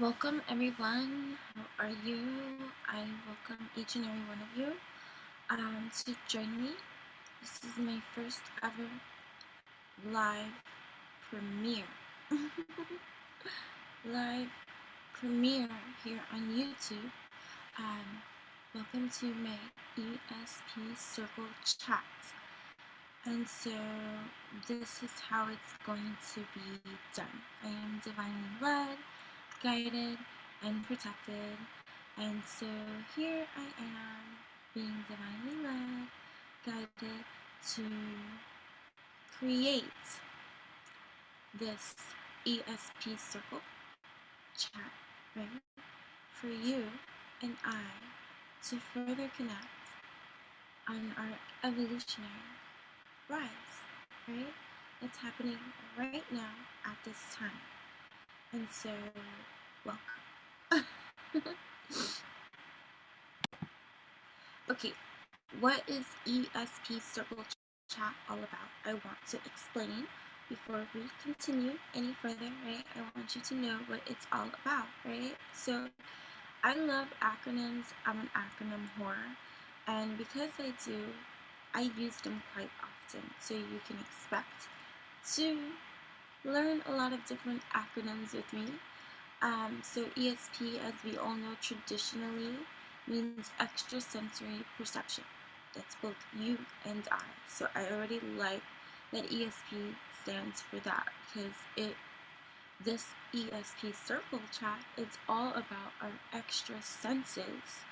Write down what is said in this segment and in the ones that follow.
Welcome everyone. How are you? I welcome each and every one of you to join me. This is my first ever live premiere. Live premiere here on YouTube. Welcome to my ESP Circle chat. And so this is how it's going to be done. I am divinely led, guided, and protected. And so here I am being divinely led, guided to create this ESP circle chat, right? For you and I to further connect on our evolutionary rise, right? That's happening right now at this time. And so, welcome. Okay, what is ESP Circle Chat all about? I want to explain before we continue any further, right? I want you to know what it's all about, right? So, I love acronyms. I'm an acronym whore. And because I do, I use them quite often. So, you can expect to learn a lot of different acronyms with me. So ESP, as we all know traditionally, means extrasensory perception. That's both you and I. So I already like that ESP stands for that because this ESP circle chat is all about our extra senses,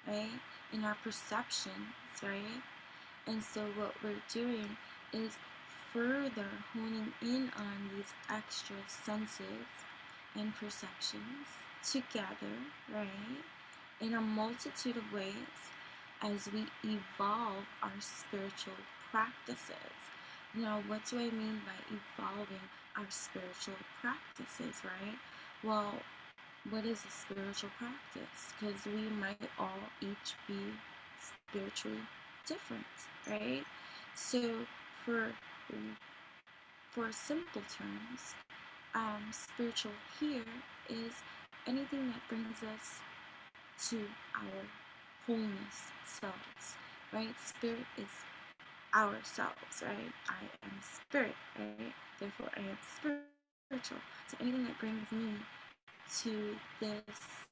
right? And our perceptions, right? And so what we're doing is further honing in on these extra senses and perceptions together, right, in a multitude of ways as we evolve our spiritual practices. Now, what do I mean by evolving our spiritual practices, right? Well, what is a spiritual practice? Because we might all each be spiritually different, right? So, for simple terms, spiritual here is anything that brings us to our wholeness selves, right? Spirit is ourselves, right? I am spirit, right? Therefore, I am spiritual. So anything that brings me to this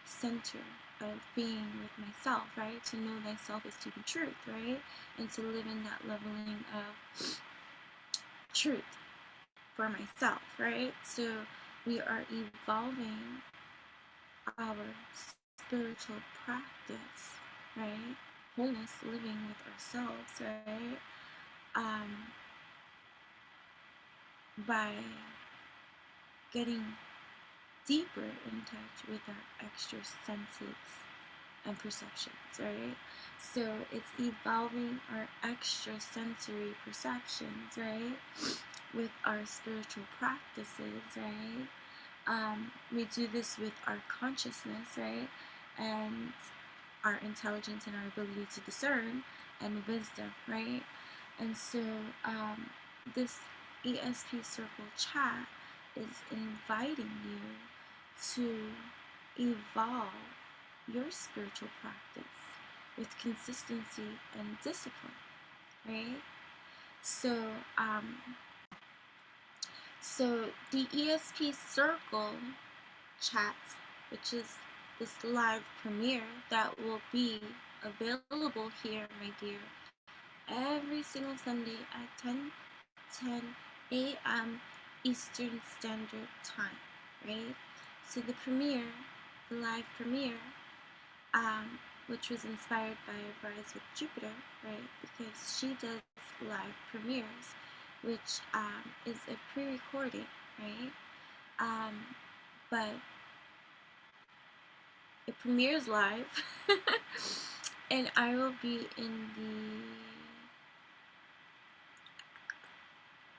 center of being with myself, right? To know thyself is to be truth, right? And to live in that leveling of truth for myself, right? So we are evolving our spiritual practice, right? Wholeness, living with ourselves, right? By getting deeper in touch with our extra senses and perceptions, right? So it's evolving our extra sensory perceptions, right? With our spiritual practices, right? We do this with our consciousness, right? And our intelligence and our ability to discern and wisdom, right? And so this ESP Circle chat is inviting you to evolve your spiritual practice with consistency and discipline, right? So, the ESP Circle chat, which is this live premiere that will be available here, my dear, every single Sunday at 10 a.m. Eastern Standard Time, right? So the premiere, the live premiere, which was inspired by Rise with Jupiter, right? Because she does live premieres, which is a pre-recording, right? But it premieres live, and I will be in the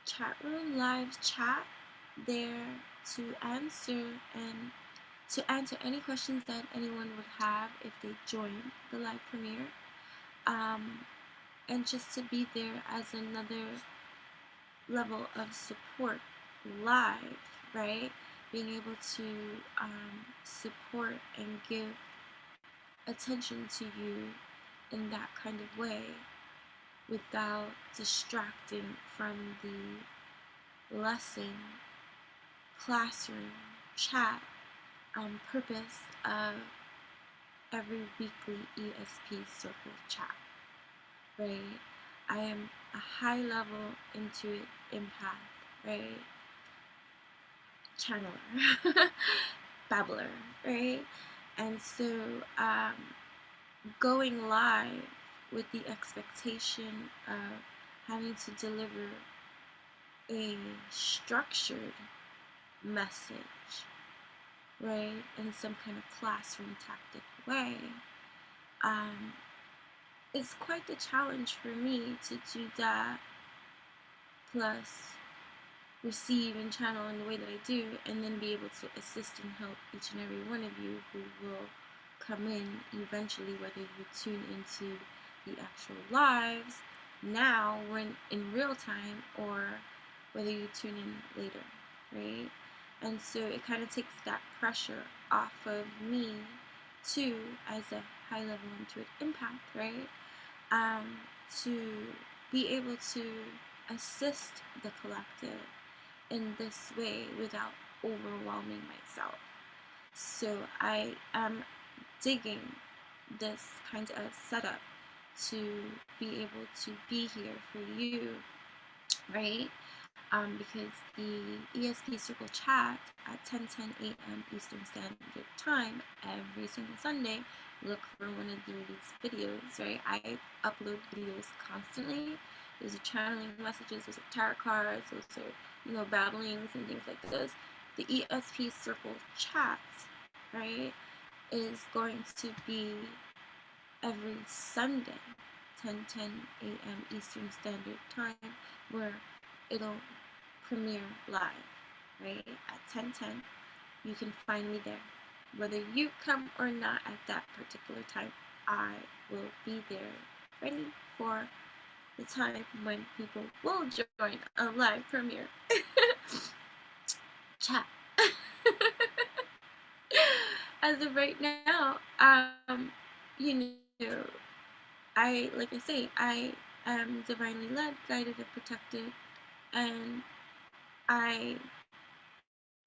chat room live chat there to answer any questions that anyone would have if they join the live premiere, and just to be there as another level of support live, right? being able to support and give attention to you in that kind of way without distracting from the lesson, classroom, chat, purpose of every weekly ESP circle chat, right? I am a high level intuitive empath, right? Channeler, babbler, right? And so going live with the expectation of having to deliver a structured message, right, in some kind of classroom tactic way, it's quite the challenge for me to do that, plus receive and channel in the way that I do, and then be able to assist and help each and every one of you who will come in eventually, whether you tune into the actual lives now when in real time, or whether you tune in later, right? And so it kind of takes that pressure off of me too, as a high level intuitive empath, right? To be able to assist the collective in this way without overwhelming myself. So I am digging this kind of setup to be able to be here for you, right? Because the ESP Circle Chat at 10:10 a.m. Eastern Standard Time every single Sunday. Look for one of these videos, right? I upload videos constantly. Those are channeling messages, those are tarot cards, those are, babblings and things like this. The ESP Circle Chat, right, is going to be every Sunday, 10:10 a.m. Eastern Standard Time, where it'll premiere live, right, at 10:10. You can find me there. Whether you come or not at that particular time, I will be there ready for the time when people will join a live premiere chat. As of right now, you know, like I say, I am divinely led, guided, and protected, and I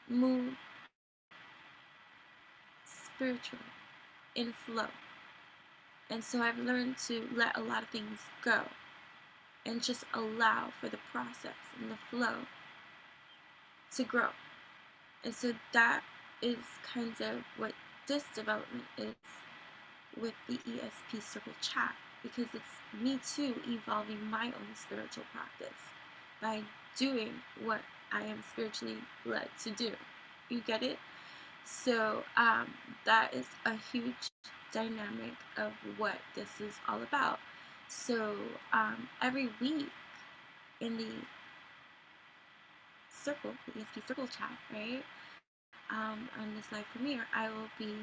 move spiritual in flow. And so I've learned to let a lot of things go and just allow for the process and the flow to grow. And so that is kind of what this development is with the ESP Circle Chat, because it's me too evolving my own spiritual practice by doing what I am spiritually led to do. You get it? So that is a huge dynamic of what this is all about. So every week in the circle, the ESP Circle Chat, right, on this live premiere, I will be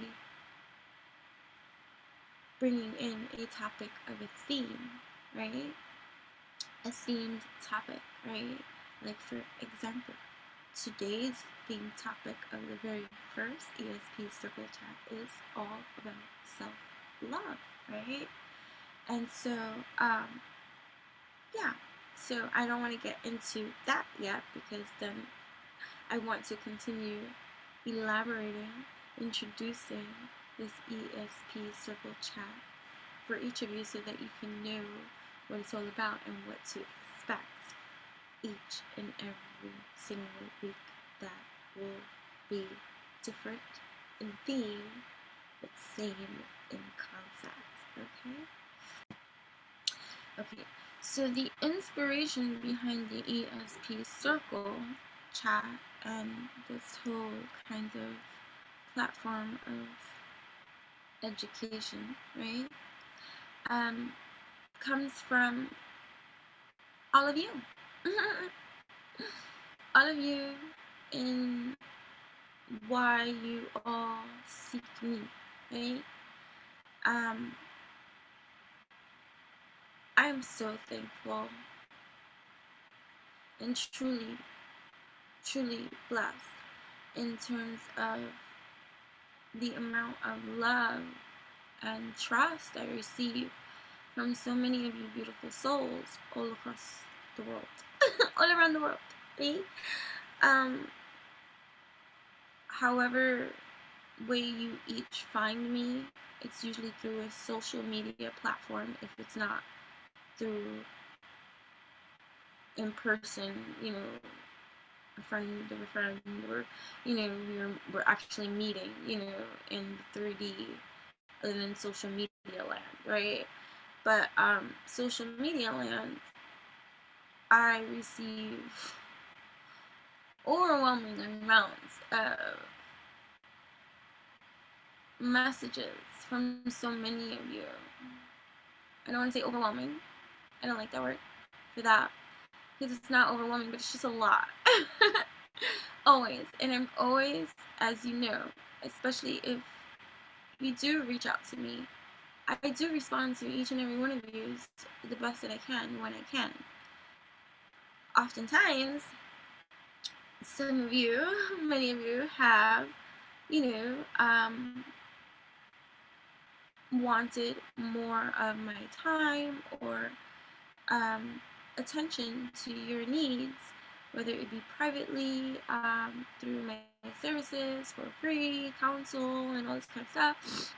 bringing in a topic of a theme, right? A themed topic, right? Like, for example, today's theme topic of the very first ESP Circle Chat is all about self-love, right? And so, yeah. So I don't want to get into that yet, because then I want to continue elaborating, introducing this ESP Circle Chat for each of you, so that you can know what it's all about and what to expect each and every single week. That will be different in theme, but same in concept, okay? So the inspiration behind the ESP Circle Chat and this whole kind of platform of education, right, comes from all of you. All of you, in why you all seek me, right? I'm so thankful and truly, truly blessed in terms of the amount of love and trust I receive from so many of you beautiful souls all across the world, all around the world, right? However way you each find me, it's usually through a social media platform if it's not through in person, a friend of a friend, or we're actually meeting, in 3D other than social media land, right? But social media land, I receive overwhelming amounts of messages from so many of you. I don't want to say overwhelming. I don't like that word for that, because it's not overwhelming, but it's just a lot. Always. And I'm always, as you know, especially if you do reach out to me, I do respond to each and every one of you the best that I can when I can. Oftentimes, some of you, many of you have, wanted more of my time or attention to your needs, whether it be privately, through my services for free, counsel, and all this kind of stuff,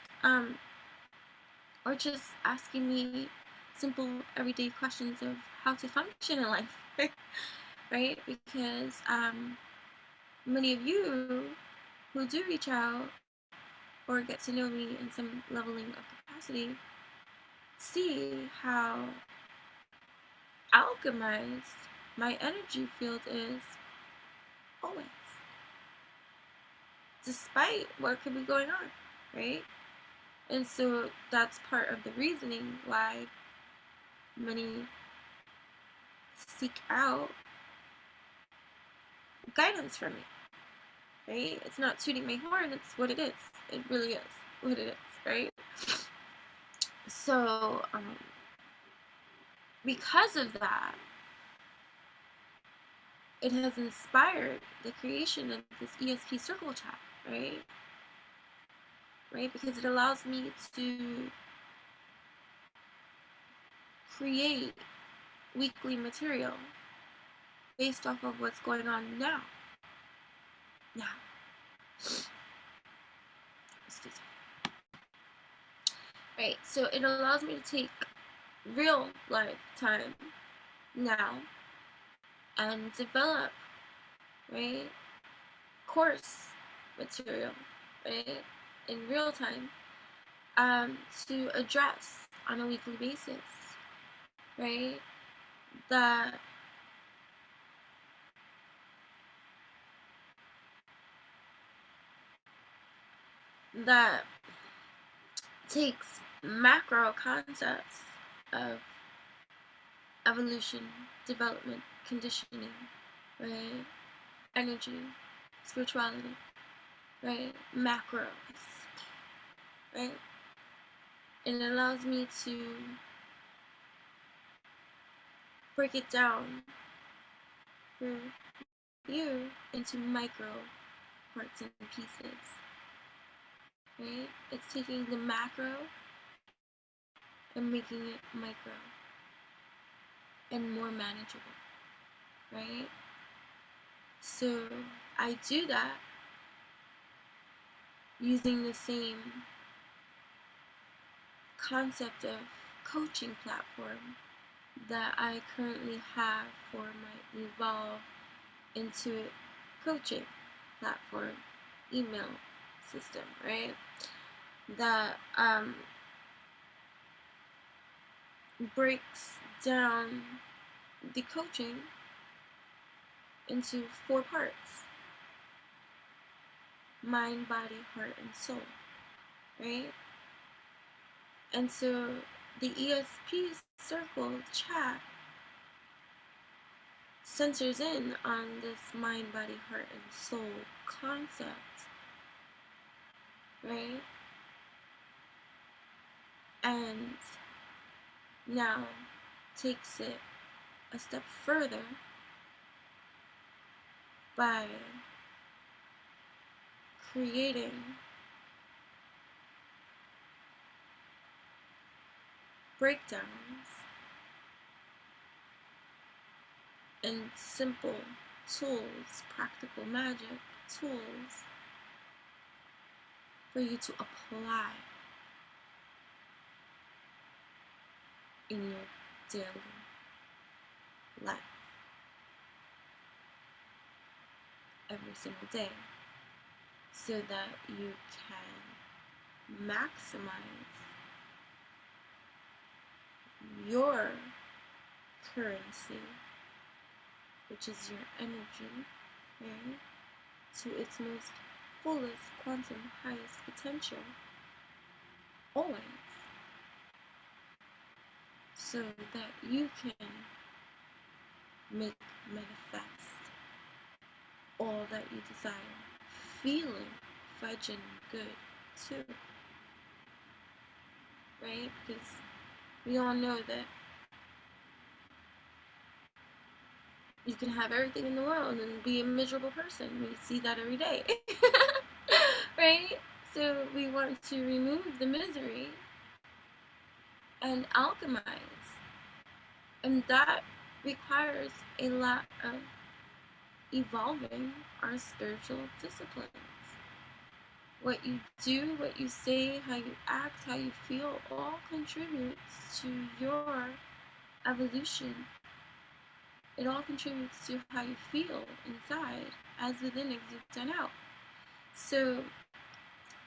or just asking me simple everyday questions of how to function in life, right? Because many of you who do reach out or get to know me in some leveling of capacity see how alchemized my energy field is always, despite what could be going on, right? And so that's part of the reasoning why many seek out guidance from me, right? It's not tooting my horn, it's what it is. It really is what it is, right? So, because of that, it has inspired the creation of this ESP circle chat, right? Right? Because it allows me to create weekly material based off of what's going on now. Excuse me. Right, so it allows me to take real life time now and develop, right, course material, right, in real time, to address on a weekly basis, right, that takes macro concepts of evolution, development, conditioning, right, energy, spirituality, right, macro, right, and it allows me to break it down for you into micro parts and pieces, right? It's taking the macro and making it micro and more manageable, right? So I do that using the same concept of coaching platform that I currently have for my Evolve Intuit coaching platform email system, right? That breaks down the coaching into 4 parts: mind, body, heart, and soul, right? And so the ESP circle chat centers in on this mind, body, heart, and soul concept, right? And now takes it a step further by creating breakdowns and simple tools, practical magic tools for you to apply in your daily life every single day, so that you can maximize your currency, which is your energy, right, to its most fullest quantum highest potential, always, so that you can make manifest all that you desire, feeling fudging good too, right? Because we all know that you can have everything in the world and be a miserable person. We see that every day, right? So we want to remove the misery and alchemize, and that requires a lot of evolving our spiritual disciplines. What you do, what you say, how you act, how you feel, all contributes to your evolution. It all contributes to how you feel inside, as within exudes out. So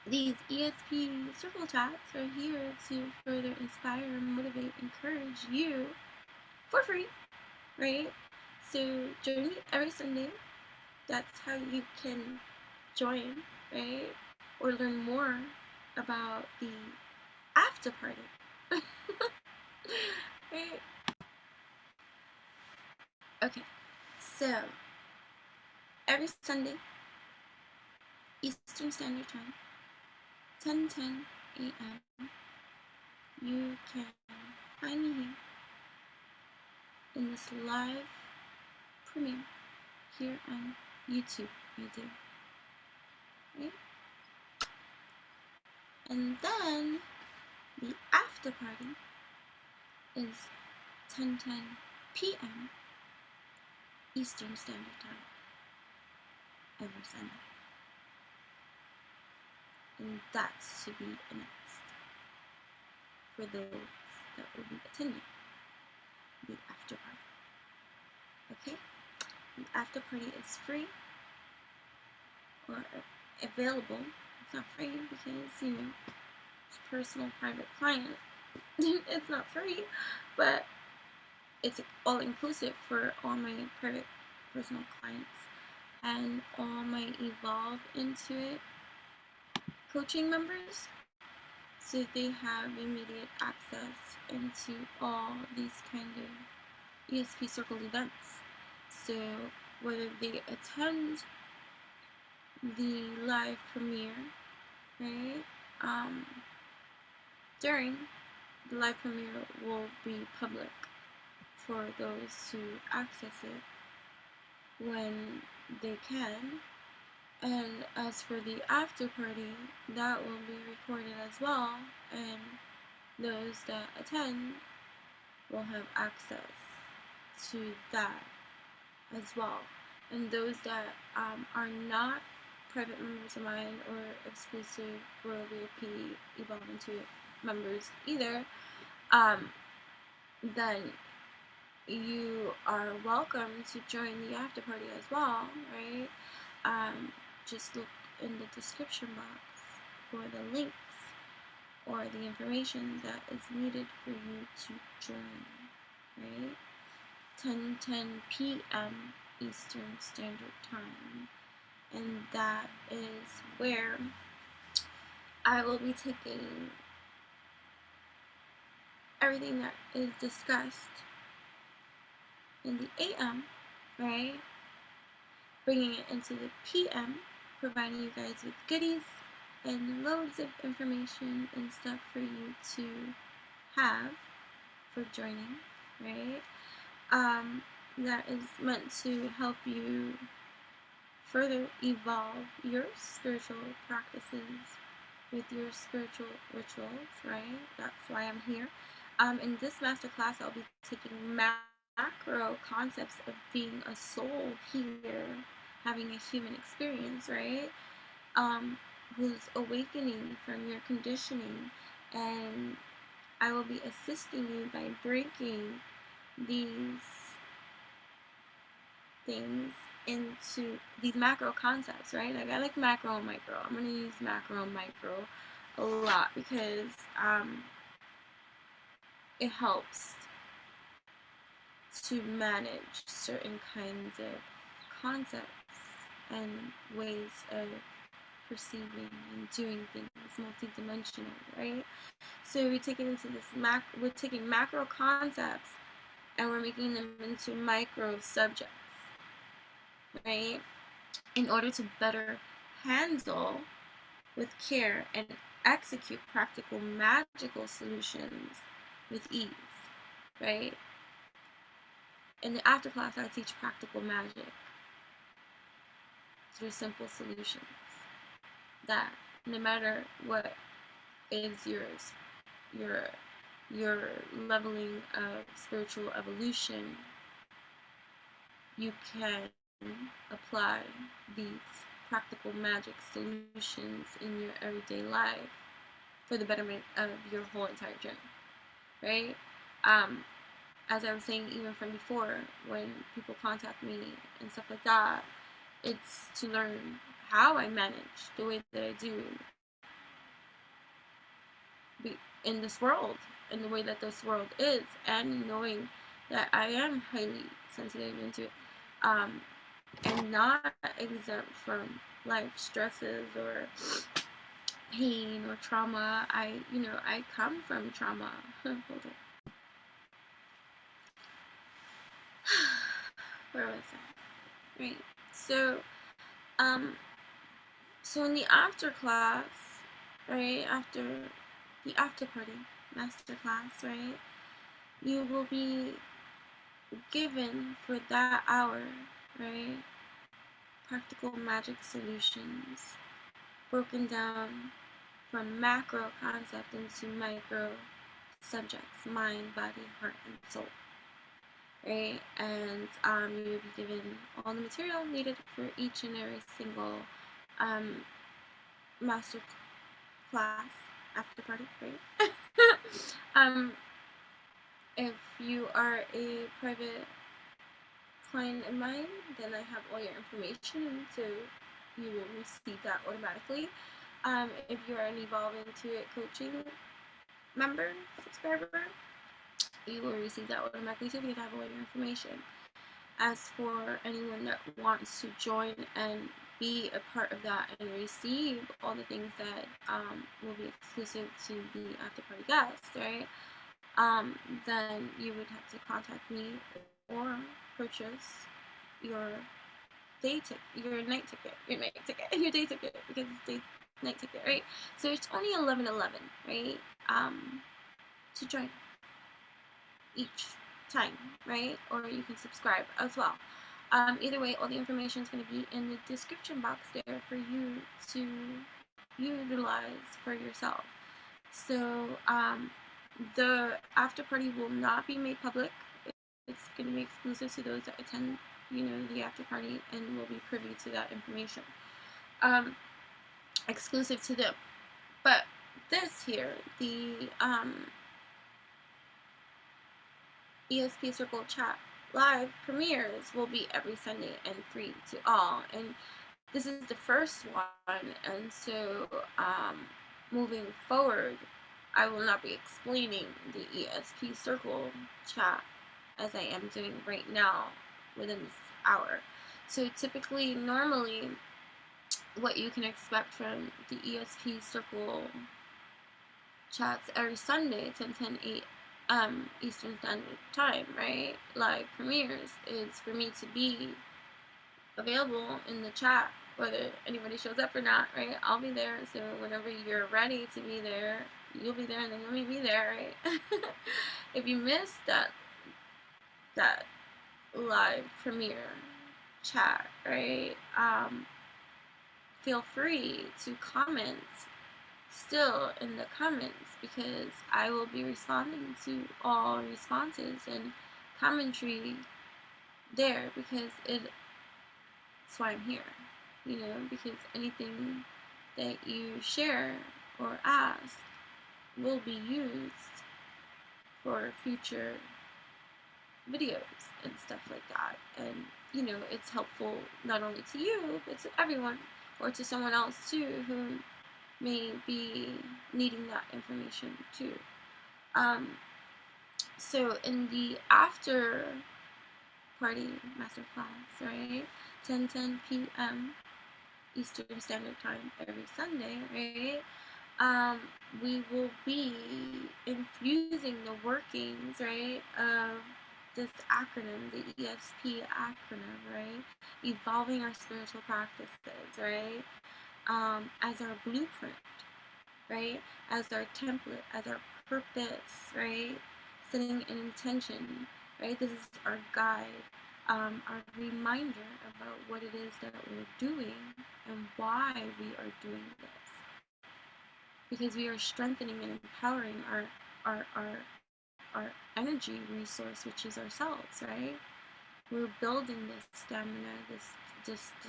these ESP circle chats are here to further inspire, motivate, encourage you for free, right? So join me every Sunday. That's how you can join, right? Or learn more about the after party. Right? Okay, so every Sunday, Eastern Standard Time, 10:10 a.m., you can find me here in this live premiere here on YouTube. You do, right? And then the after party is 10:10 p.m. Eastern Standard Time every Sunday. And that's to be announced for those that will be attending the after party. Okay? The after party is free or available. It's not free because, it's personal, private client. It's not free, but it's all inclusive for all my private, personal clients and all my Evolve Into It coaching members, so they have immediate access into all these kind of ESP circle events. So whether they attend the live premiere, right, during the live premiere will be public for those to access it when they can. And as for the after party, that will be recorded as well, and those that attend will have access to that as well. And those that are not private members of mine or exclusive Royal VIP Evolve Into It members either, then you are welcome to join the after party as well, right? Just look in the description box for the links or the information that is needed for you to join, right? 10:10 p.m. Eastern Standard Time, and that is where I will be taking everything that is discussed in the AM, right, bringing it into the PM, providing you guys with goodies and loads of information and stuff for you to have for joining, right? That is meant to help you further evolve your spiritual practices with your spiritual rituals, right? That's why I'm here. In this masterclass, I'll be taking macro concepts of being a soul here, having a human experience, right? Who's awakening from your conditioning, and I will be assisting you by breaking these things into these macro concepts, right? Like I like macro and micro. I'm gonna use macro and micro a lot because it helps to manage certain kinds of concepts and ways of perceiving and doing things multidimensional, right? So we take it into this we're taking macro concepts and we're making them into micro subjects, right? In order to better handle with care and execute practical magical solutions with ease, right? In the after class, I teach practical magic through simple solutions that no matter what is your leveling of spiritual evolution, you can apply these practical magic solutions in your everyday life for the betterment of your whole entire journey, right? As I was saying even from before, when people contact me and stuff like that, it's to learn how I manage the way that I do in this world, in the way that this world is, and knowing that I am highly sensitive into it, and not exempt from life stresses or pain or trauma. I come from trauma. Hold on. Where was I? Right. So, so in the after class, right, after the after party master class, right, you will be given for that hour, right, practical magic solutions broken down from macro concept into micro subjects: mind, body, heart, and soul, right? And you will be given all the material needed for each and every single master class after party, right? If you are a private client of mine, then I have all your information, so you will receive that automatically. If you are an Evolve Into It coaching member, subscriber, you will receive that automatically too because I have all your information. As for anyone that wants to join and be a part of that and receive all the things that will be exclusive to the after party guests, right? Then you would have to contact me or purchase your day ticket, your night ticket, your day ticket, because it's night ticket, right? So it's only $11.11, right? To join each time, right? Or you can subscribe as well. Either way, all the information is going to be in the description box there for you to utilize for yourself. So the after party will not be made public. It's going to be exclusive to those that attend, the after party, and will be privy to that information. Exclusive to them. But this here, the ESP Circle Chat live premieres will be every Sunday and free to all. And this is the first one, and so moving forward, I will not be explaining the ESP Circle Chat as I am doing right now within this hour. So typically, normally, what you can expect from the ESP Circle chats every Sunday, 10, 8 Eastern Standard Time, right? Live premieres is for me to be available in the chat, whether anybody shows up or not, right? I'll be there. So whenever you're ready to be there, you'll be there, and then you'll meet me there, right? If you missed that live premiere chat, right? Feel free to comment still in the comments, because I will be responding to all responses and commentary there, because that's why I'm here, because anything that you share or ask will be used for future videos and stuff like that. And it's helpful not only to you, but to everyone, or to someone else too who may be needing that information too. So in the after party masterclass, right, 10:10 p.m. Eastern Standard Time every Sunday, right, we will be infusing the workings, right, of this acronym, the ESP acronym, right, evolving our spiritual practices, right, as our blueprint, right, as our template, as our purpose, right, setting an intention, right, this is our guide, our reminder about what it is that we're doing and why we are doing this, because we are strengthening and empowering our energy resource, which is ourselves, right? We're building this stamina, this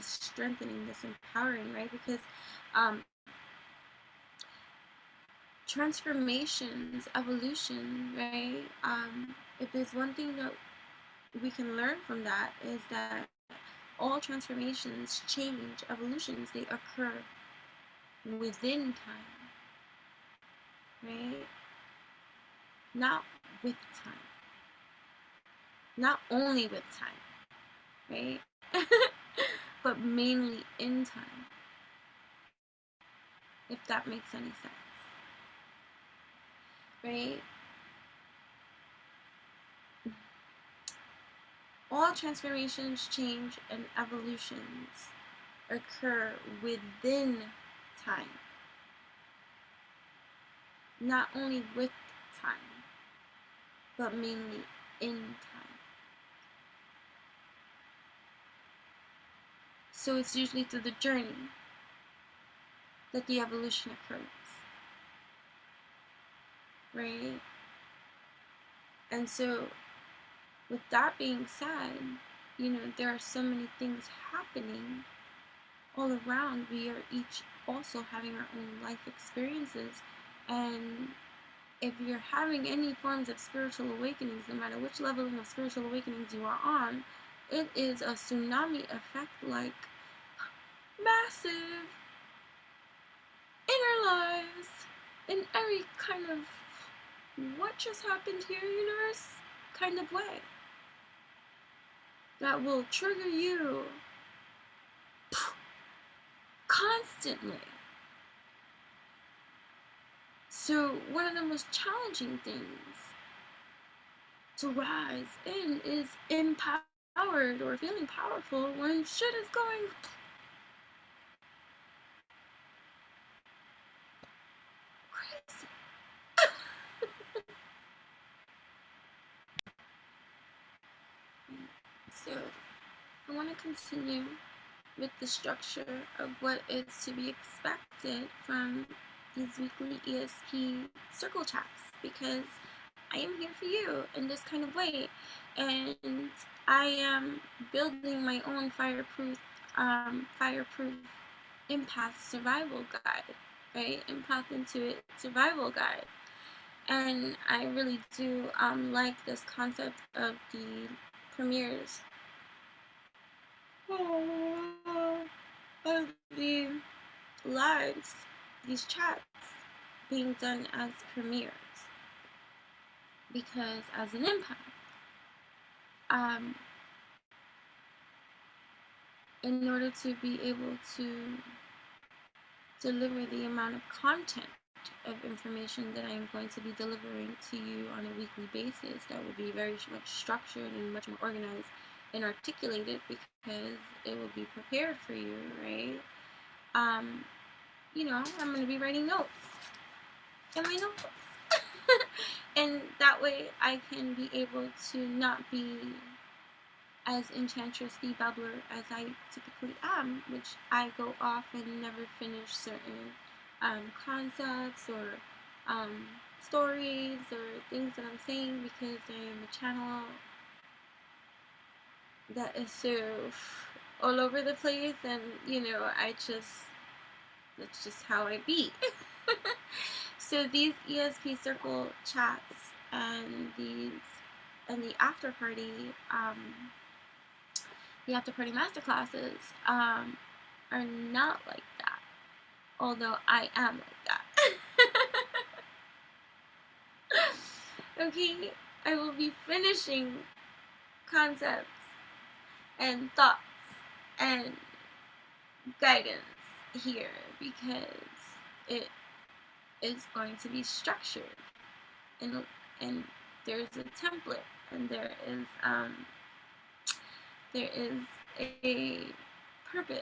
strengthening, this empowering, right? Because transformations, evolution, right? If there's one thing that we can learn from that, is that all transformations, change, evolutions, they occur within time, right? Not with time. Not only with time, right? But mainly in time, if that makes any sense, right? All transformations, change, and evolutions occur within time, not only with time, but mainly in time. So it's usually through the journey that the evolution occurs, right? And so, with that being said, there are so many things happening all around. We are each also having our own life experiences, and if you're having any forms of spiritual awakenings, no matter which level of spiritual awakenings you are on, it is a tsunami effect, like massive in our lives, in every kind of what just happened here universe kind of way, that will trigger you constantly. So one of the most challenging things to rise in is empowered or feeling powerful when shit is going crazy. So I want to continue with the structure of what is to be expected from these weekly ESP circle chats, because I am here for you in this kind of way, and I am building my own fireproof empath survival guide, right? Empath Intuit survival guide. And I really do like this concept of the premieres, of the lives, these chats being done as premieres, because as an empath, in order to be able to deliver the amount of content of information that I am going to be delivering to you on a weekly basis, that will be very much structured and much more organized and articulated, because it will be prepared for you, right? I'm going to be writing notes in my notebooks. And that way I can be able to not be as enchantress, the babbler as I typically am, which I go off and never finish certain concepts or stories or things that I'm saying, because I am a channel that is so all over the place, and that's just how I be. So these ESP circle chats and the after party masterclasses are not like that, although I am like that. Okay, I will be finishing concepts and thoughts and guidance here, because it is going to be structured, and there's a template, and there is a purpose.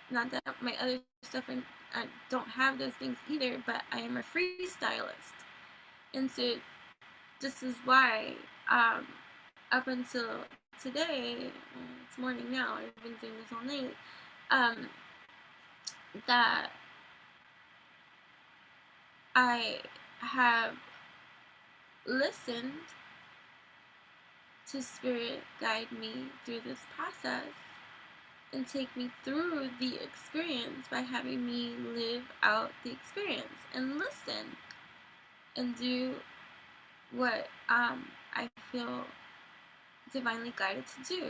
Not that my other stuff, and I don't have those things either, but I am a freestylist, and so this is why up until today, it's morning now, I've been doing this all night, that I have listened to Spirit guide me through this process and take me through the experience by having me live out the experience and listen and do what I feel divinely guided to do.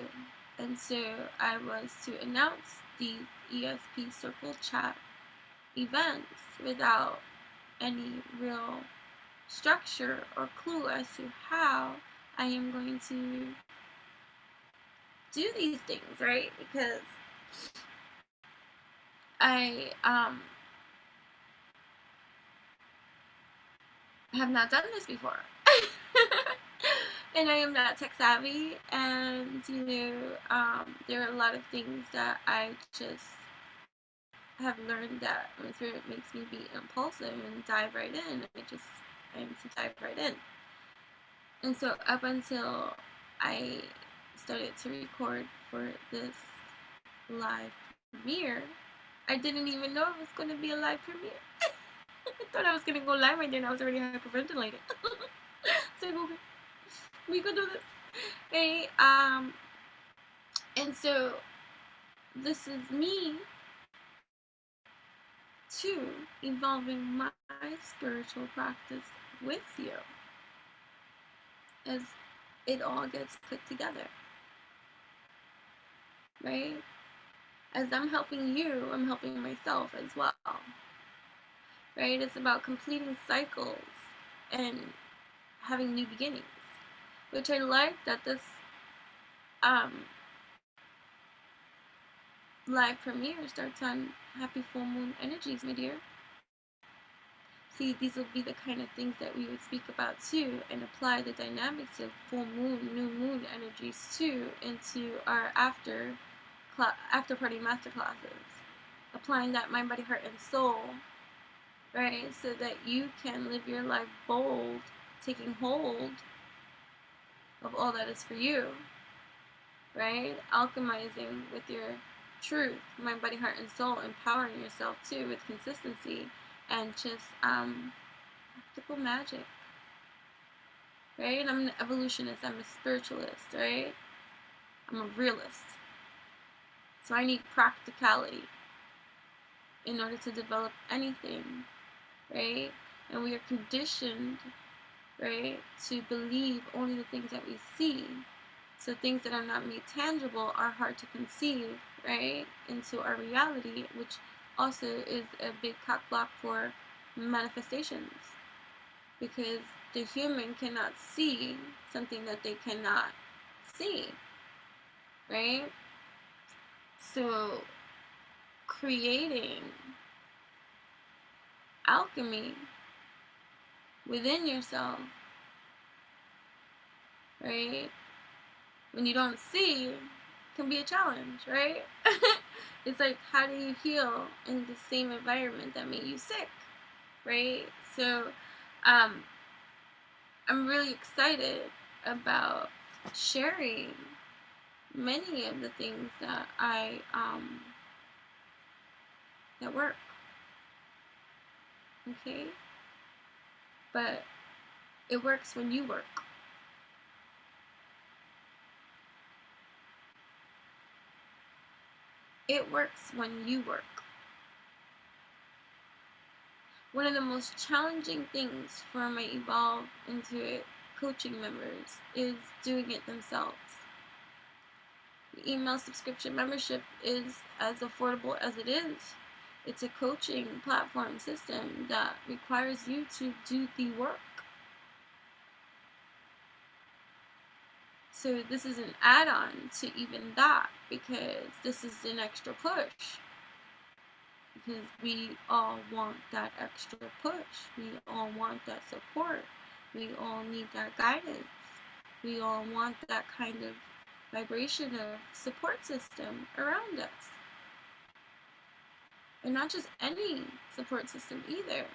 And so I was to announce the ESP Circle Chat events without any real structure or clue as to how I am going to do these things, right? Because I have not done this before. And I am not tech savvy, and there are a lot of things that I just have learned that my spirit makes me be impulsive and dive right in. I am to dive right in. And so up until I started to record for this live premiere, I didn't even know it was going to be a live premiere. I thought I was going to go live right there, and I was already hyperventilating. So okay, we could do this. Okay, and so this is me too evolving my spiritual practice with you as it all gets put together, right? As I'm helping you, I'm helping myself as well, right? It's about completing cycles and having new beginnings, which I like that this live premiere starts on happy full moon energies, my dear. See, these will be the kind of things that we would speak about too, and apply the dynamics of full moon, new moon energies too into our after party masterclasses. Applying that mind, body, heart, and soul, right? So that you can live your life bold, taking hold of all that is for you, right? Alchemizing with your truth, mind, body, heart, and soul, empowering yourself too with consistency and just practical magic, right? I'm an evolutionist, I'm a spiritualist, right? I'm a realist. So I need practicality in order to develop anything, right? And we are conditioned, right, to believe only the things that we see. So things that are not made tangible are hard to conceive, right, into our reality, which also is a big cock block for manifestations, because the human cannot see something that they cannot see, right? So creating alchemy within yourself, right, when you don't see, can be a challenge, right? It's like, how do you heal in the same environment that made you sick, right? So I'm really excited about sharing many of the things that that work. Okay? But it works when you work. It works when you work. One of the most challenging things for my Evolve into It coaching members is doing it themselves. The email subscription membership is as affordable as it is. It's a coaching platform system that requires you to do the work. So this is an add-on to even that, because this is an extra push. Because we all want that extra push. We all want that support. We all need that guidance. We all want that kind of vibration of support system around us. And not just any support system either.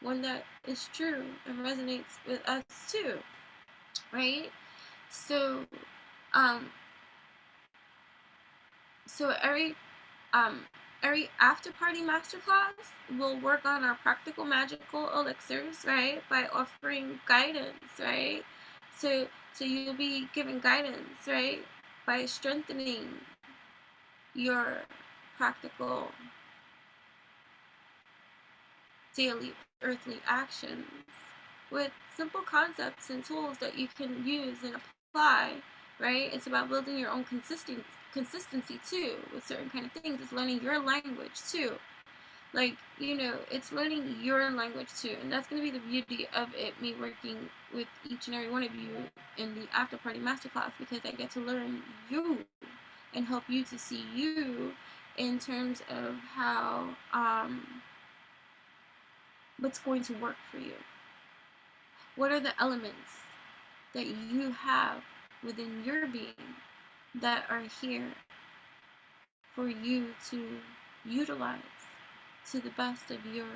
One that is true and resonates with us too. Right? So every after party masterclass will work on our practical magical elixirs, right? By offering guidance, right? So you'll be given guidance, right? By strengthening your practical daily earthly actions with simple concepts and tools that you can use and apply, right? It's about building your own consistency too with certain kind of things. It's learning your language too. Like, it's learning your language too. And that's going to be the beauty of it, me working with each and every one of you in the after party masterclass, because I get to learn you and help you to see you in terms of how what's going to work for you. What are the elements that you have within your being that are here for you to utilize to the best of your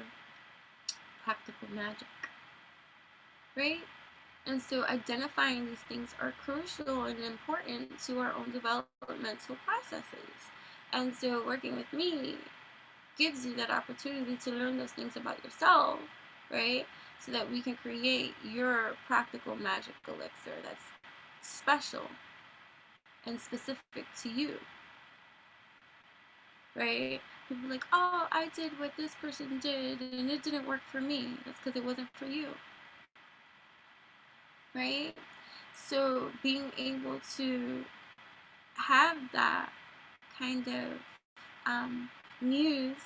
practical magic, right? And so identifying these things are crucial and important to our own developmental processes. And so working with me gives you that opportunity to learn those things about yourself, right? So that we can create your practical magic elixir that's special and specific to you, right? People are like, oh, I did what this person did and it didn't work for me. That's because it wasn't for you, right? So being able to have that kind of muse,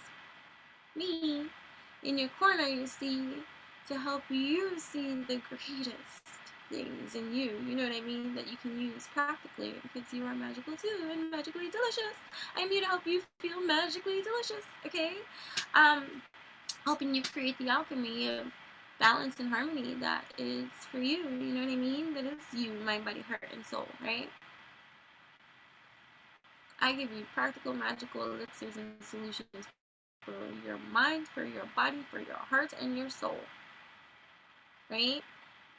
me, in your corner, you see, to help you see the greatest things in you, you know what I mean, that you can use practically, because you are magical too and magically delicious. I'm here to help you feel magically delicious, okay? Helping you create the alchemy of balance and harmony that is for you, you know what I mean, that is you, mind, body, heart, and soul, right? I give you practical magical elixirs and solutions for your mind, for your body, for your heart, and your soul, right?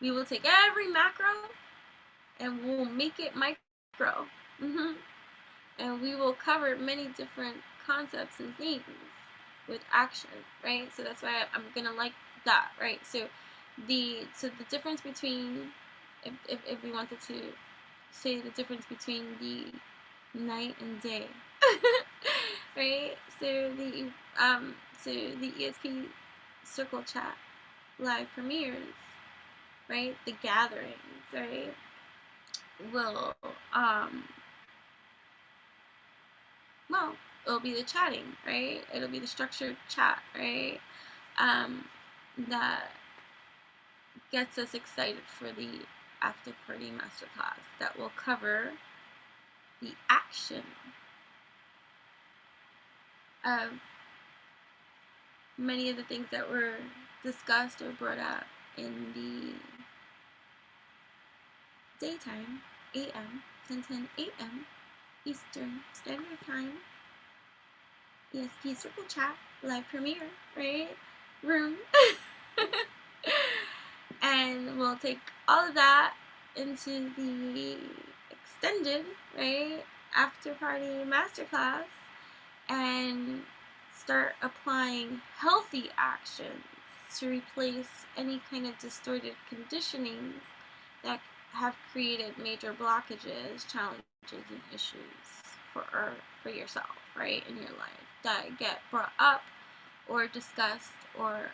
We will take every macro and we'll make it micro. And we will cover many different concepts and things with action, right? So that's why I'm gonna like that, right? So the difference between, if we wanted to say the difference between the night and day, right? So the ESP circle chat live premieres, right? The gatherings, right? Will well, it'll be the chatting, right? It'll be the structured chat, right? That gets us excited for the after party masterclass that will cover the action of many of the things that were discussed or brought up in the daytime, AM, 10:10 AM Eastern Standard Time, ESP Circle Chat live premiere, right? Room. And we'll take all of that into the extended, right, after party masterclass and start applying healthy actions to replace any kind of distorted conditionings that have created major blockages, challenges, and issues for yourself, right, in your life that get brought up or discussed or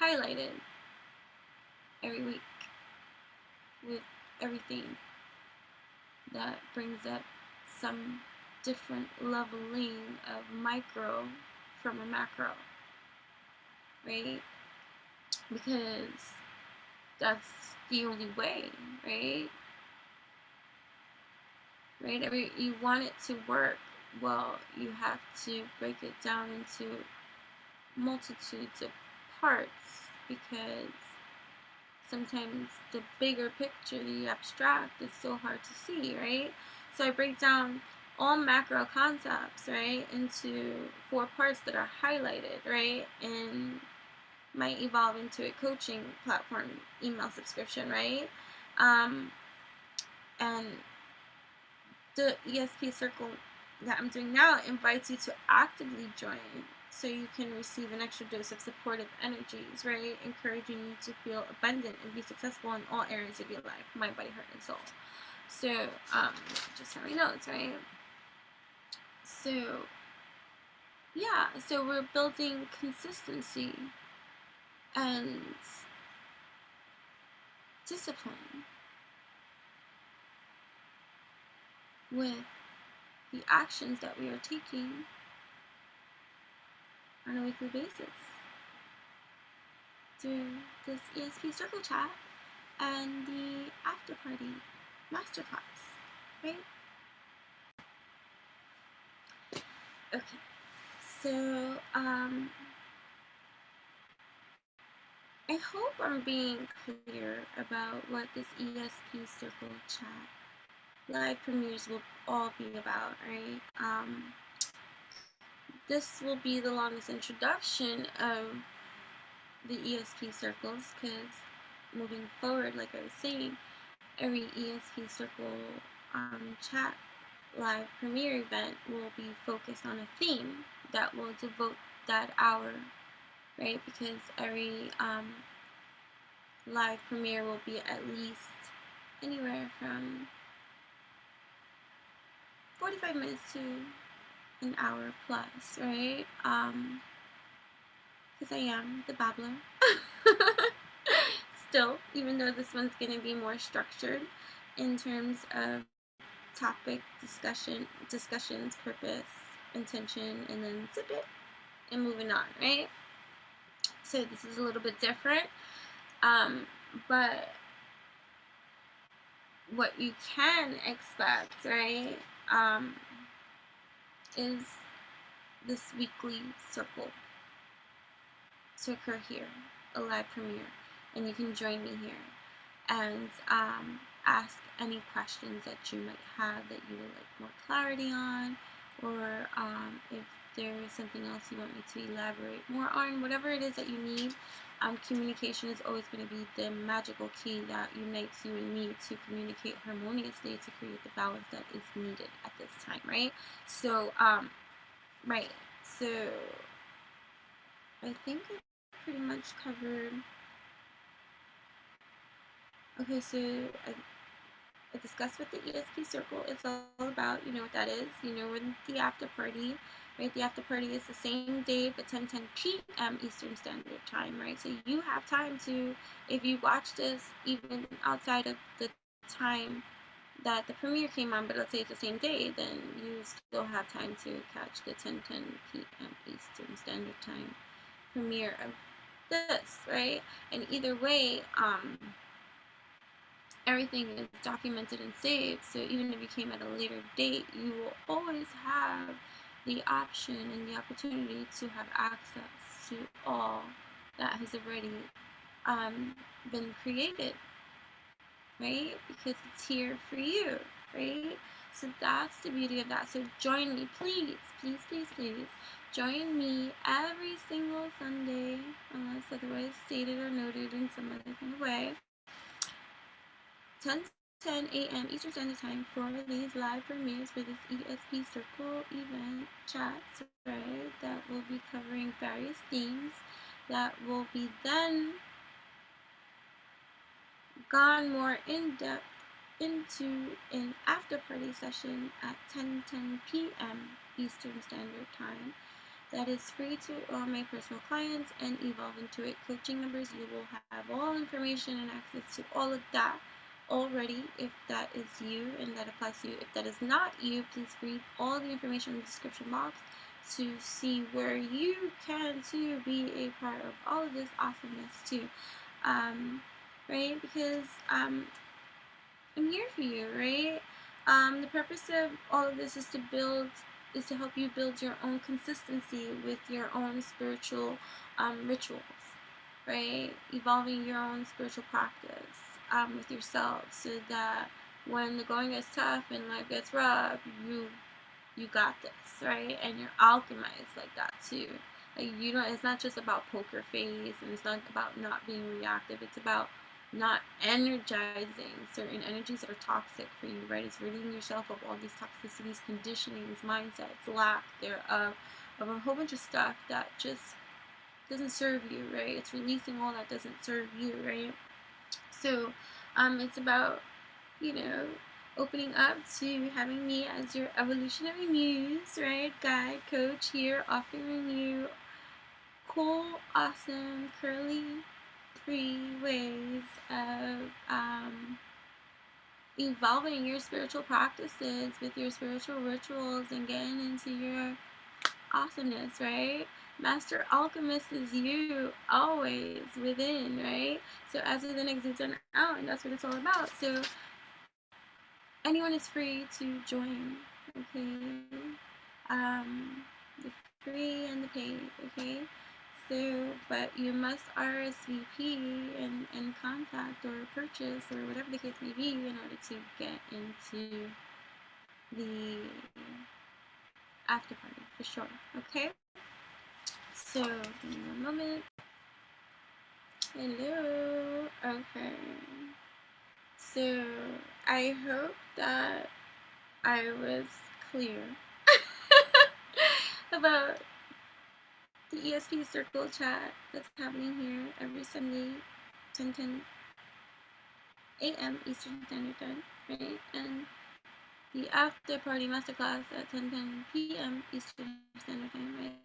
highlighted every week with everything that brings up some different leveling of micro from a macro, right? Because that's the only way, right? Right? You want it to work, well, you have to break it down into multitudes of parts, because sometimes the bigger picture, the abstract, is so hard to see, right? So I break down all macro concepts, right, into 4 parts that are highlighted, right, and might evolve into a coaching platform email subscription, right? And the ESP circle that I'm doing now invites you to actively join so you can receive an extra dose of supportive energies, right? Encouraging you to feel abundant and be successful in all areas of your life, mind, body, heart, and soul. So, just for my notes, right? So, yeah, so we're building consistency and discipline with the actions that we are taking on a weekly basis through this ESP circle chat and the after party masterclass, right? Okay, so I hope I'm being clear about what this ESP circle chat live premieres will all be about, right? This will be the longest introduction of the ESP circles, because moving forward, like I was saying, every ESP circle chat live premiere event will be focused on a theme that will devote that hour, right? Because every live premiere will be at least anywhere from 45 minutes to an hour plus, right? Because I am the babbler. Still, even though this one's going to be more structured in terms of topic, discussions, purpose, intention, and then zip it and moving on, right? So this is a little bit different, but what you can expect, right, is this weekly circle to occur here, a live premiere, and you can join me here and ask any questions that you might have that you would like more clarity on, or if there is something else you want me to elaborate more on, whatever it is that you need. Communication is always going to be the magical key that unites you and me to communicate harmoniously to create the balance that is needed at this time, right? So, right, so I think I pretty much covered. Okay, so I discussed what the ESP circle is all about. You know what that is. You know, when the after party, right? The after party is the same day, but 10:10 p.m. Eastern Standard Time, right? So you have time to, if you watch this even outside of the time that the premiere came on, but let's say it's the same day, then you still have time to catch the 10:10 p.m. Eastern Standard Time premiere of this, right? And either way, everything is documented and saved, so even if you came at a later date, you will always have the option and the opportunity to have access to all that has already been created, right? Because it's here for you, right? So that's the beauty of that. So join me, please, please, please, please. Join me every single Sunday, unless otherwise stated or noted in some other kind of way, 10 10 a.m. Eastern Standard Time for these live premieres for this ESP Circle event chats, right? That will be covering various themes that will be then gone more in depth into an after party session at 10:10 p.m. Eastern Standard Time. That is free to all my personal clients and Evolve into It coaching members. You will have all information and access to all of that already if that is you and that applies to you. If that is not you, please read all the information in the description box to see where you can too be a part of all of this awesomeness too. Right? Because I'm here for you, right? The purpose of all of this is to help you build your own consistency with your own spiritual rituals, right? Evolving your own spiritual practice with yourself, so that when the going gets tough and life gets rough, you got this, right? And you're alchemized like that too. Like, you know, it's not just about poker face, and it's not about not being reactive. It's about not energizing certain energies that are toxic for you, right? It's ridding yourself of all these toxicities, conditionings, mindsets, lack thereof, of a whole bunch of stuff that just doesn't serve you, right? It's releasing all that doesn't serve you, right? So, it's about, you know, opening up to having me as your evolutionary muse, right? Guide, coach here, offering you cool, awesome, curly, free ways of evolving your spiritual practices with your spiritual rituals and getting into your awesomeness, right? Master alchemist is you always within, right? So as within exudes and out, and that's what it's all about. So anyone is free to join, okay? The free and the paid, okay? So, but you must RSVP and contact or purchase or whatever the case may be in order to get into the after party for sure, okay? So, give me one moment. Hello. Okay. So, I hope that I was clear about the ESP Circle chat that's happening here every Sunday, 10:10 a.m. Eastern Standard Time, right? And the after party masterclass at 10:10 p.m. Eastern Standard Time, right?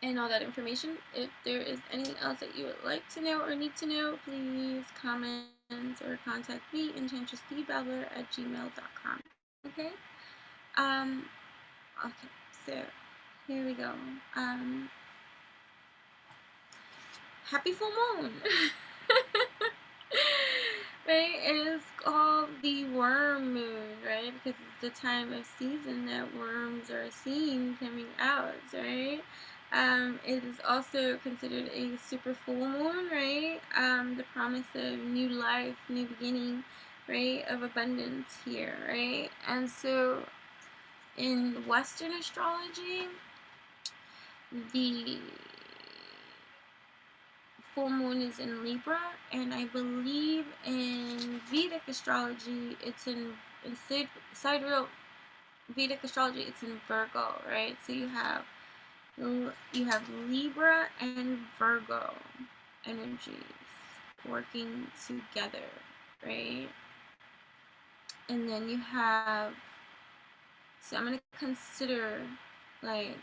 And all that information. If there is anything else that you would like to know or need to know, please comment or contact me, enchantressthebabbler@gmail.com. Okay? Okay, so here we go. Happy full moon! Right? It is called the worm moon, right? Because it's the time of season that worms are seen coming out, right? It is also considered a super full moon, right? The promise of new life, new beginning, right? Of abundance here, right? And so in Western astrology, the full moon is in Libra, and I believe in Vedic astrology it's in sidereal Vedic astrology it's in Virgo, right? So you have Libra and Virgo energies working together, right? And then you have, so I'm going to consider like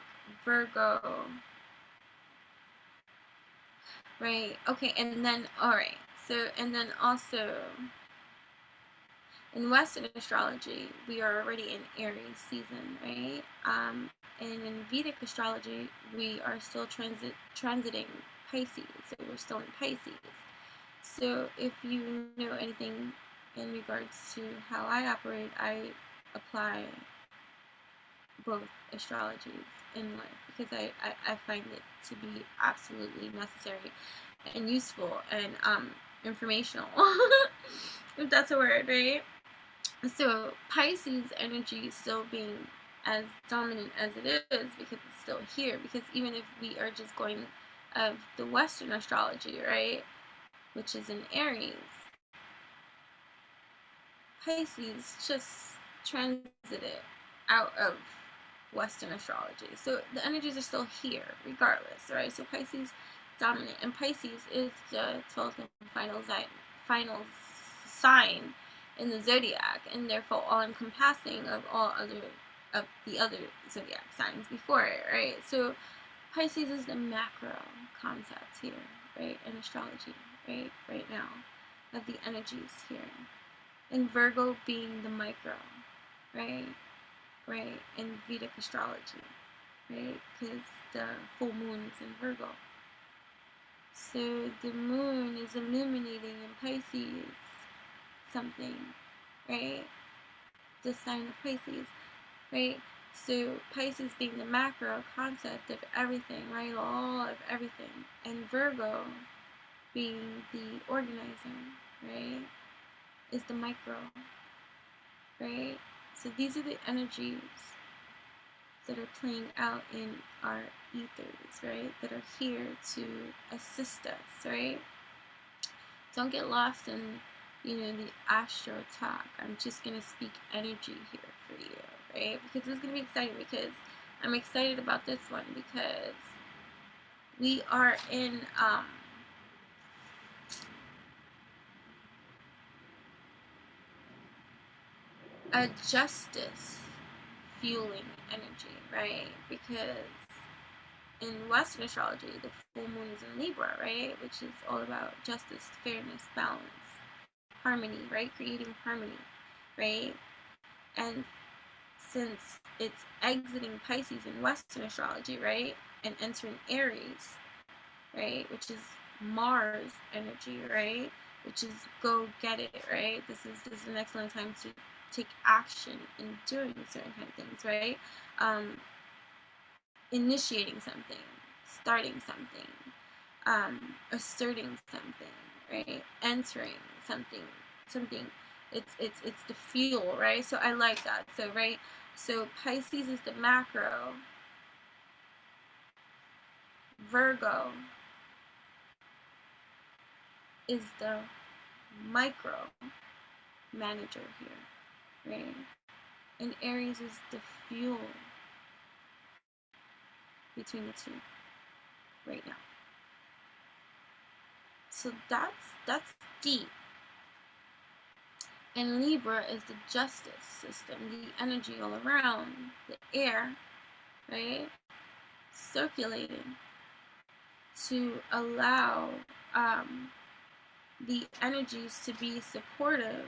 Virgo, right? Okay, and then, alright, so, and then also, in Western astrology, we are already in Aries season, right? And in Vedic astrology, we are still transiting Pisces, so we're still in Pisces. So if you know anything in regards to how I operate, I apply both astrologies in life because I find it to be absolutely necessary and useful and informational, if that's a word, right? So Pisces energy still being as dominant as it is because it's still here, because even if we are just going of the Western astrology, right, which is in Aries, Pisces just transited out of Western astrology. So the energies are still here regardless, right? So Pisces dominant, and Pisces is the 12th and final sign in the zodiac, and therefore all encompassing of the other zodiac signs before it, right? So Pisces is the macro concept here, right, in astrology, right now, of the energies here. And Virgo being the micro, right, in Vedic astrology, right, because the full moon is in Virgo. So the moon is illuminating in Pisces something, right, the sign of Pisces, right? So Pisces being the macro concept of everything, right? All of everything. And Virgo being the organizing, right? Is the micro, right? So these are the energies that are playing out in our ethers, right? That are here to assist us, right? Don't get lost in, the astro talk. I'm just going to speak energy here for you, right? Because this is going to be exciting, because I'm excited about this one, because we are in a justice fueling energy, right? Because in Western astrology, the full moon is in Libra, right? Which is all about justice, fairness, balance, harmony, right? Creating harmony, right? And since it's exiting Pisces in Western astrology, right? And entering Aries, right? Which is Mars energy, right? Which is go get it, right? This is an excellent time to take action in doing certain kind of things, right? Initiating something, starting something, asserting something, right? Entering something. It's the fuel, right? So I like that. So right. So Pisces is the macro. Virgo is the micro manager here, right? And Aries is the fuel between the two right now. So that's deep. And Libra is the justice system, the energy all around, the air, right? Circulating to allow the energies to be supportive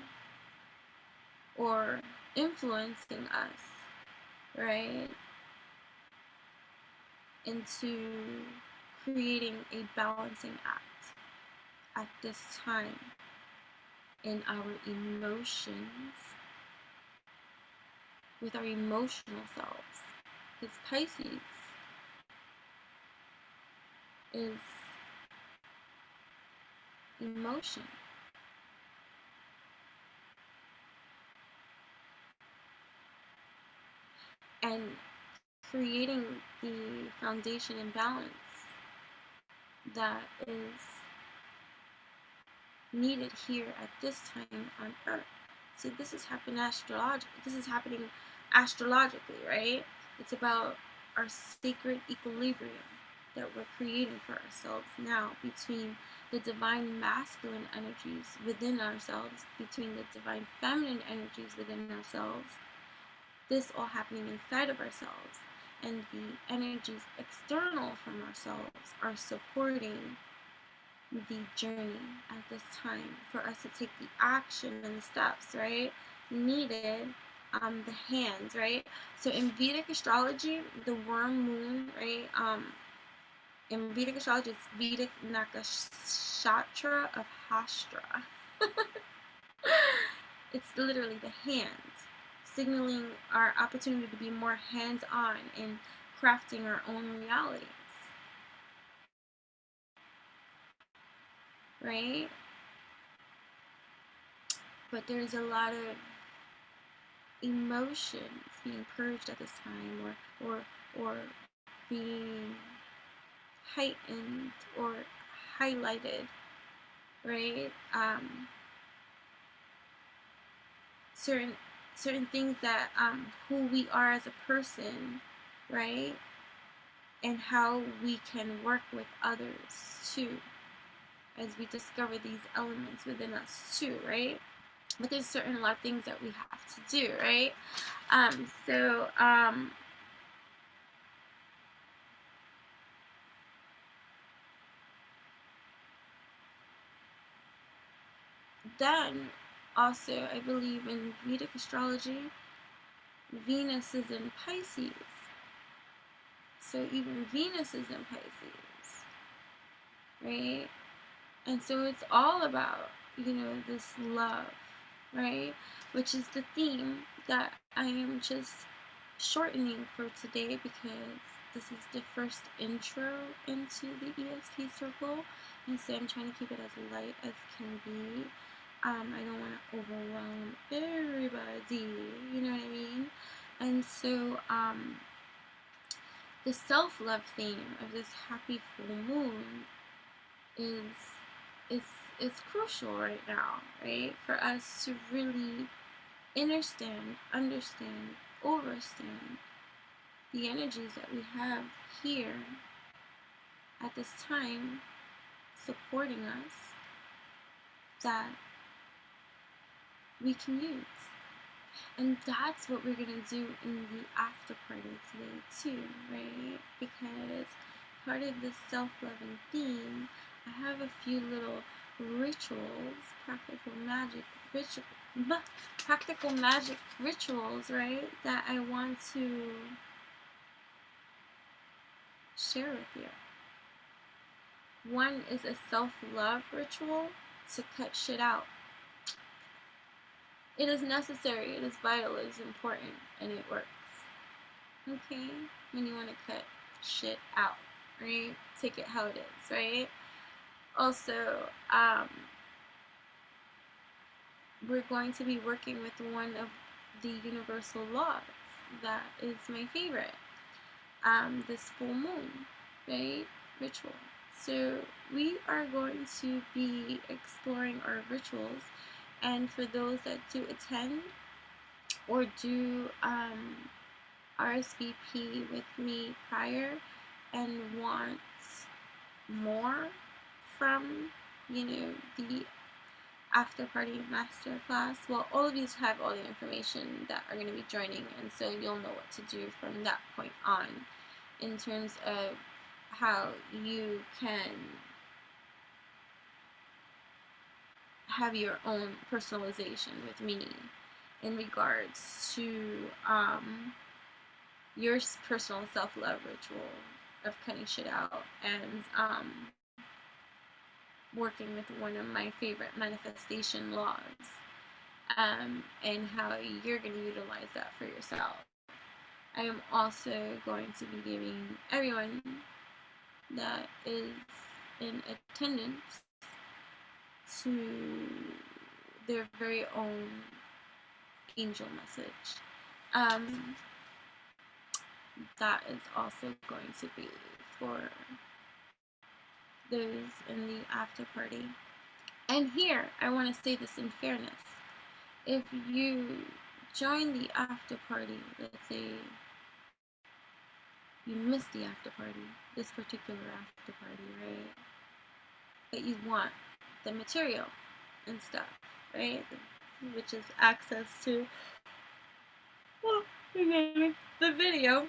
or influencing us, right? Into creating a balancing act at this time in our emotions, with our emotional selves. Because Pisces is emotion. And creating the foundation and balance that is needed here at this time on Earth. So this is happening astrologically, right? It's about our sacred equilibrium that we're creating for ourselves now, between the divine masculine energies within ourselves, between the divine feminine energies within ourselves. This all happening inside of ourselves, and the energies external from ourselves are supporting the journey at this time for us to take the action and the steps, right, needed, the hands, right? So in Vedic astrology, the worm moon, right, in Vedic astrology, it's Vedic Nakashatra of Hashtra. It's literally the hands, signaling our opportunity to be more hands-on in crafting our own realities, right? But there's a lot of emotions being purged at this time, or being heightened or highlighted, right? certain things that who we are as a person, right? And how we can work with others too, as we discover these elements within us too, right? But there's certain a lot of things that we have to do, right? So then also I believe in Vedic astrology, Venus is in Pisces. So even Venus is in Pisces, right? And so it's all about, this love, right? Which is the theme that I am just shortening for today, because this is the first intro into the ESP circle, and so I'm trying to keep it as light as can be. I don't want to overwhelm everybody, you know what I mean? And so the self-love theme of this happy full moon is is is crucial right now, right? For us to really understand, overstand the energies that we have here at this time supporting us, that we can use. And that's what we're going to do in the after party today too, right? Because part of this self-loving theme, I have a few little rituals, practical magic rituals, right, that I want to share with you. One is a self-love ritual to cut shit out. It is necessary, it is vital, it is important, and it works. Okay? When you want to cut shit out, right? Take it how it is, right? Also, we're going to be working with one of the universal laws that is my favorite. This full moon, right? Ritual. So we are going to be exploring our rituals, and for those that do attend or do RSVP with me prior and want more from, the after party masterclass, well, all of you have all the information that are going to be joining, and so you'll know what to do from that point on in terms of how you can have your own personalization with me in regards to your personal self-love ritual of cutting shit out, and working with one of my favorite manifestation laws, and how you're going to utilize that for yourself. I am also going to be giving everyone that is in attendance to their very own angel message. That is also going to be for those in the after party. And here, I want to say this in fairness. If you join the after party, let's say you missed the after party, this particular after party, right? But you want the material and stuff, right? Which is access to the video,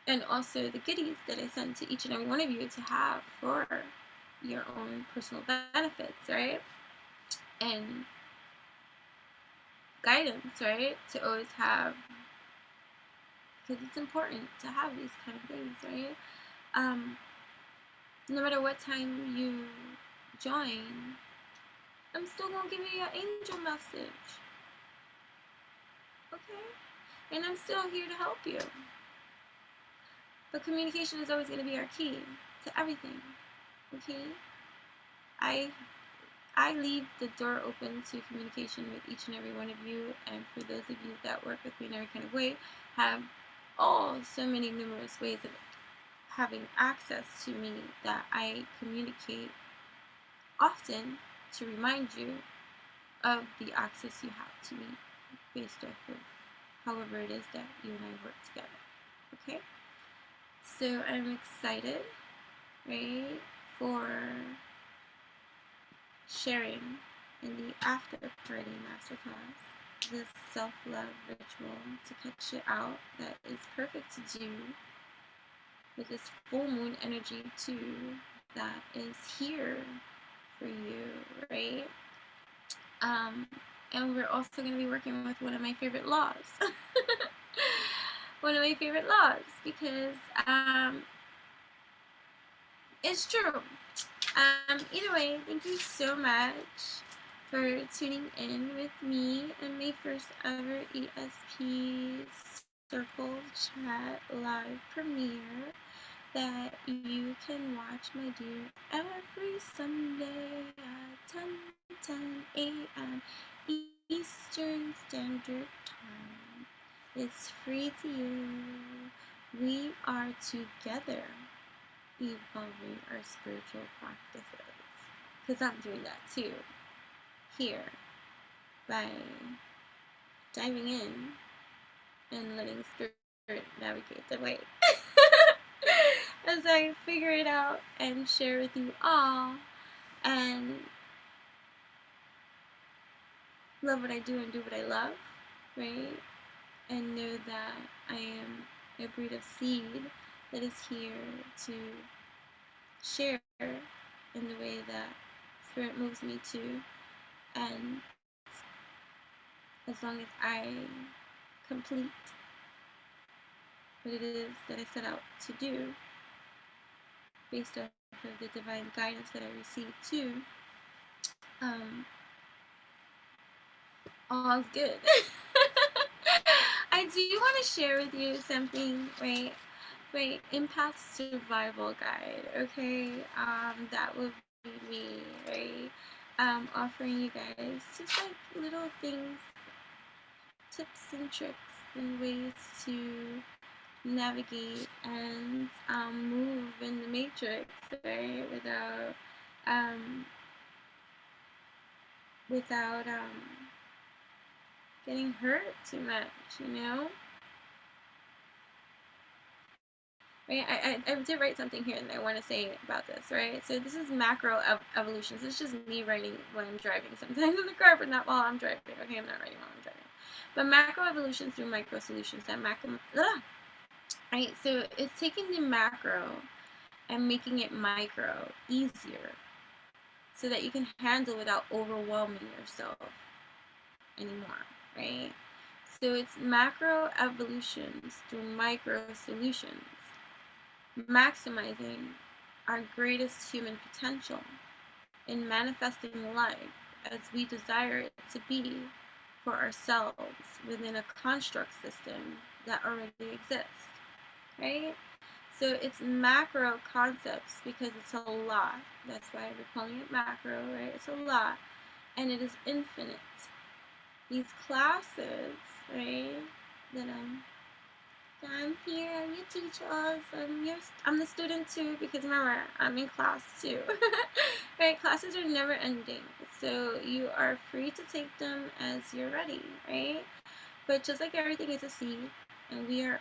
and also the goodies that I send to each and every one of you to have for your own personal benefits, right? And guidance, right? To always have, because it's important to have these kind of things, right? No matter what time you join, I'm still gonna give you your angel message, okay? And I'm still here to help you. But communication is always going to be our key to everything, okay? I leave the door open to communication with each and every one of you, and for those of you that work with me in every kind of way, have so many numerous ways of having access to me that I communicate often to remind you of the access you have to me, based off of however it is that you and I work together. Okay? So I'm excited, right, for sharing in the after party masterclass this self-love ritual to catch it out that is perfect to do with this full moon energy too that is here for you, right? And we're also going to be working with one of my favorite laws. One of my favorite laws because it's true. Either way, thank you so much for tuning in with me in my first ever ESP Circle Chat live premiere that you can watch, my dear, every Sunday at 10 a.m. Eastern Standard Time. It's free to you. We are together evolving our spiritual practices. Because I'm doing that too. Here. By diving in and letting spirit navigate the way. As I figure it out and share with you all. And love what I do and do what I love. Right? And know that I am a breed of seed that is here to share in the way that spirit moves me to, and as long as I complete what it is that I set out to do based off of the divine guidance that I received too, all's good. I do want to share with you something, right? Right, empath survival guide, okay? That would be me, right? Offering you guys just like little things, tips and tricks and ways to navigate and move in the matrix, right? Without getting hurt too much, you know? Right? I did write something here that I want to say about this, right? So this is macro evolutions. It's just me writing when I'm driving sometimes in the car, but not while I'm driving. Okay, I'm not writing while I'm driving. But macro evolutions through micro solutions. Right? So it's taking the macro and making it micro easier so that you can handle without overwhelming yourself anymore, right? So it's macro evolutions through micro solutions, maximizing our greatest human potential in manifesting life as we desire it to be for ourselves within a construct system that already exists, right? So it's macro concepts because it's a lot. That's why we're calling it macro, right? It's a lot. And it is infinite. These classes, right, that I'm here, I'm your teacher, I'm the student too, because remember, I'm in class too. Right, classes are never ending, so you are free to take them as you're ready, right? But just like everything is a seed, and we are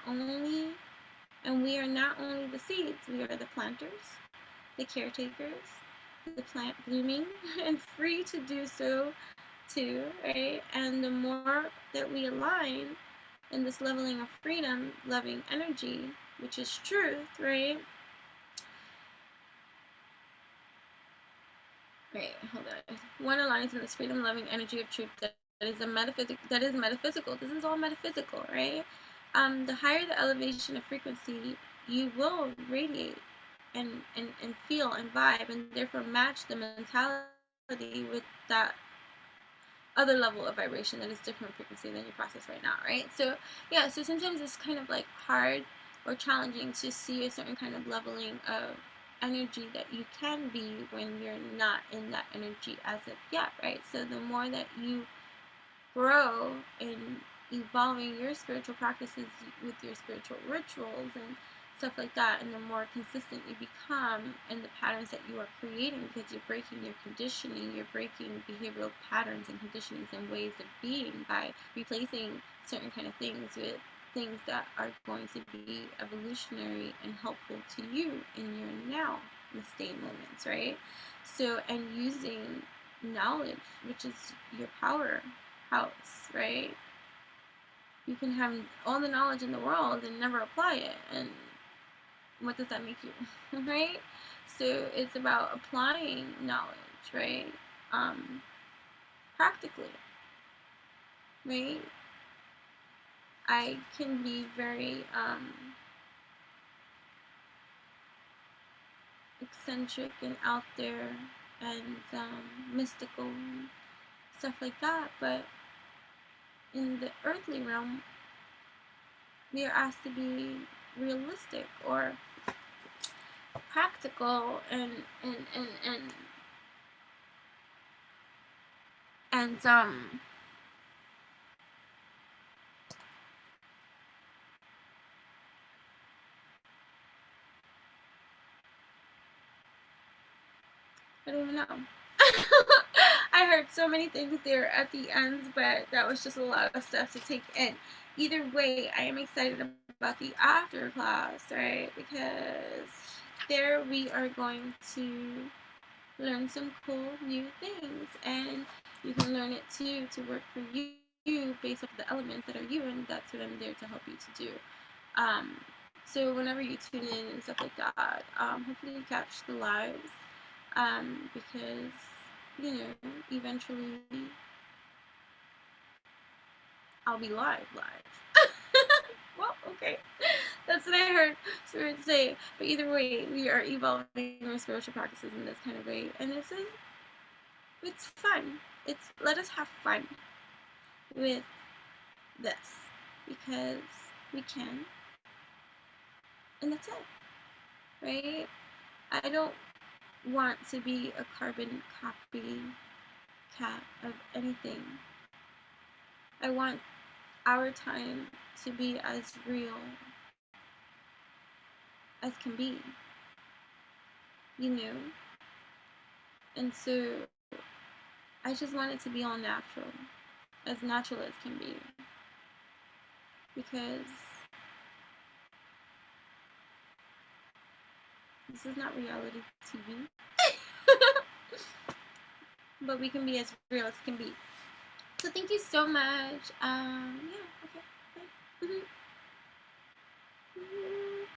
not only the seeds, we are the planters, the caretakers, the plant blooming, and free to do so too, right? And the more that we align in this leveling of freedom, loving energy, which is truth, right? Right, hold on. One aligns in this freedom, loving energy of truth that is metaphysical. This is all metaphysical, right? The higher the elevation of frequency, you will radiate and feel and vibe, and therefore match the mentality with that other level of vibration that is different frequency than you process right now, right? So yeah, so sometimes it's kind of like hard or challenging to see a certain kind of leveling of energy that you can be when you're not in that energy as of yet, right? So the more that you grow in evolving your spiritual practices with your spiritual rituals and stuff like that, and the more consistent you become in the patterns that you are creating, because you're breaking your conditioning, you're breaking behavioral patterns and conditionings and ways of being by replacing certain kind of things with things that are going to be evolutionary and helpful to you in your now stay moments, right? So, and using knowledge, which is your power house, right? You can have all the knowledge in the world and never apply it, and what does that make you? Right? So it's about applying knowledge, right? Practically, right? I can be very eccentric and out there and mystical and stuff like that, but in the earthly realm, we are asked to be realistic or practical and I don't even know. I heard so many things there at the end, but that was just a lot of stuff to take in. Either way, I am excited about the after class, right? Because there we are going to learn some cool new things, and you can learn it too to work for you based off the elements that are you, and that's what I'm there to help you to do. So whenever you tune in and stuff like that, hopefully you catch the lives, because eventually I'll be live. Well, okay, that's what I heard Spirit say. But either way, we are evolving our spiritual practices in this kind of way, and it's fun. Let us have fun with this, because we can, and that's it, right? I don't want to be a carbon copy cat of anything. I want our time to be as real as can be, you know? And so I just want it to be all natural as can be. Because this is not reality TV. But we can be as real as can be. So thank you so much. Yeah, okay.